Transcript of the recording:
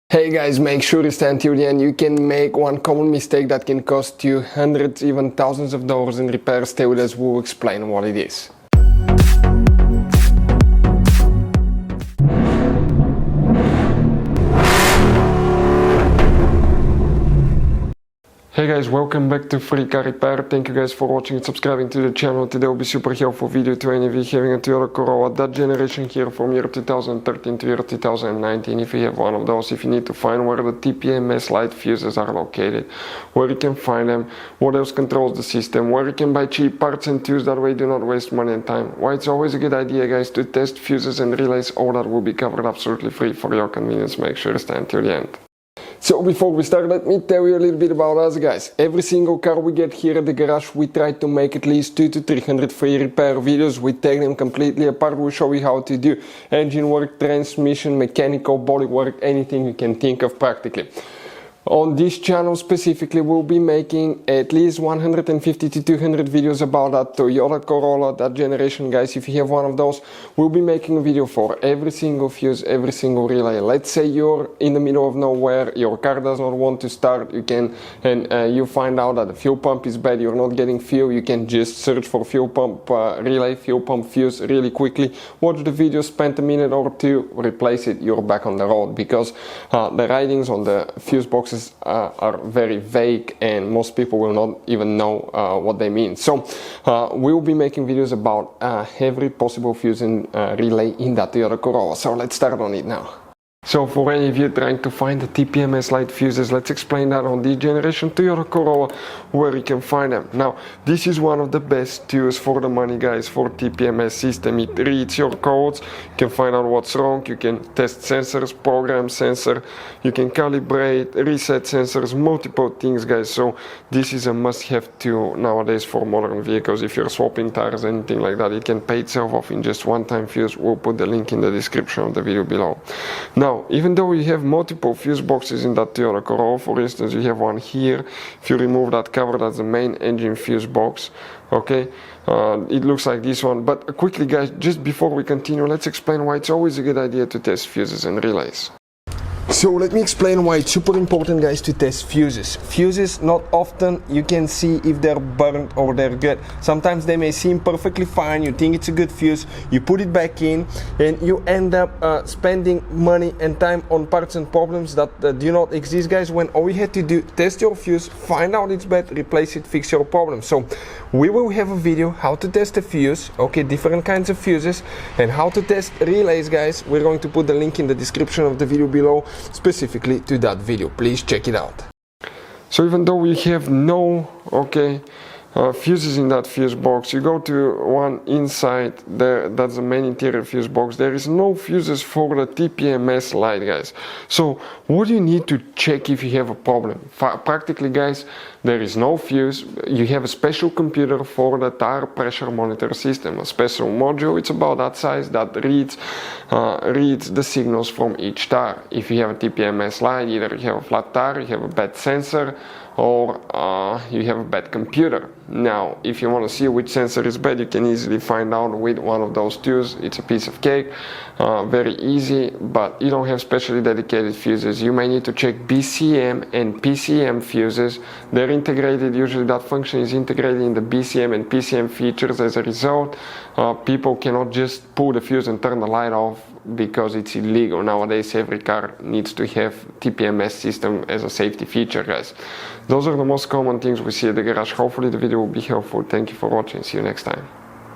Hey guys, make sure to stay until the end. You can make one common mistake that can cost you hundreds, even thousands of dollars in repairs. Stay with us, we'll explain what it is. Hey guys, welcome back to Free Car Repair. Thank you guys for watching and subscribing to the channel. Today will be super helpful video to any of you having a Toyota Corolla, that generation here from year 2013 to year 2019. If you have one of those, if you need to find where the TPMS light fuses are located, where you can find them, what else controls the system, where you can buy cheap parts and tools, that way do not waste money and time. Why it's always a good idea guys to test fuses and relays, all that will be covered absolutely free for your convenience. Make sure to stay until the end. So before we start, let me tell you a little bit about us guys. Every single car we get here at the garage, we try to make at least 200 to 300 free repair videos. We take them completely apart, we show you how to do engine work, transmission, mechanical, body work, anything you can think of practically. On this channel specifically, we'll be making at least 150 to 200 videos about that Toyota Corolla, that generation guys. If you have one of those, we'll be making a video for every single fuse, every single relay. Let's say you're in the middle of nowhere, your car does not want to start, you can, and you find out that the fuel pump is bad, you're not getting fuel, you can just search for fuel pump relay, fuel pump fuse really quickly, watch the video, spend a minute or two, replace it, you're back on the road, because the writings on the fuse boxes are very vague and most people will not even know what they mean. So we'll be making videos about every possible fuse and relay in that Toyota Corolla. So let's start on it now. So for any of you trying to find the TPMS light fuses, let's explain that on this generation Toyota Corolla, where you can find them. Now, this is one of the best tools for the money guys for TPMS system. It reads your codes, you can find out what's wrong, you can test sensors, program sensor, you can calibrate, reset sensors, multiple things guys. So this is a must-have tool nowadays for modern vehicles. If you're swapping tires, anything like that, it can pay itself off in just one-time fuse. We'll put the link in the description of the video below. Now, even though you have multiple fuse boxes in that Toyota Corolla, for instance, you have one here. If you remove that cover, that's the main engine fuse box. Okay, it looks like this one. But quickly, guys, just before we continue, let's explain why it's always a good idea to test fuses and relays. So let me explain why it's super important guys to test fuses. Fuses, not often you can see if they're burnt or they're good. Sometimes they may seem perfectly fine, you think it's a good fuse, you put it back in and you end up spending money and time on parts and problems that do not exist guys, when all you had to do, test your fuse, find out it's bad, replace it, fix your problem. So we will have a video how to test a fuse, okay, different kinds of fuses, and how to test relays guys. We're going to put the link in the description of the video below specifically to that video. Please check it out. So even though we have no fuses in that fuse box, you go to one inside there, that's the main interior fuse box, there is no fuses for the TPMS light guys. So what do you need to check if you have a problem? Practically guys, there is no fuse. You have a special computer for the tire pressure monitor system, a special module, it's about that size, that reads the signals from each tire. If you have a TPMS light, either you have a flat tire, you have a bad sensor, or you have a bad computer. Now, if you want to see which sensor is bad, you can easily find out with one of those tools. It's a piece of cake, very easy, but you don't have specially dedicated fuses. You may need to check BCM and PCM fuses. They're integrated, usually that function is integrated in the BCM and PCM features. As a result, people cannot just pull the fuse and turn the light off because it's illegal. Nowadays, every car needs to have TPMS system as a safety feature, guys. Those are the most common things we see at the garage. Hopefully the video will be helpful. Thank you for watching. See you next time.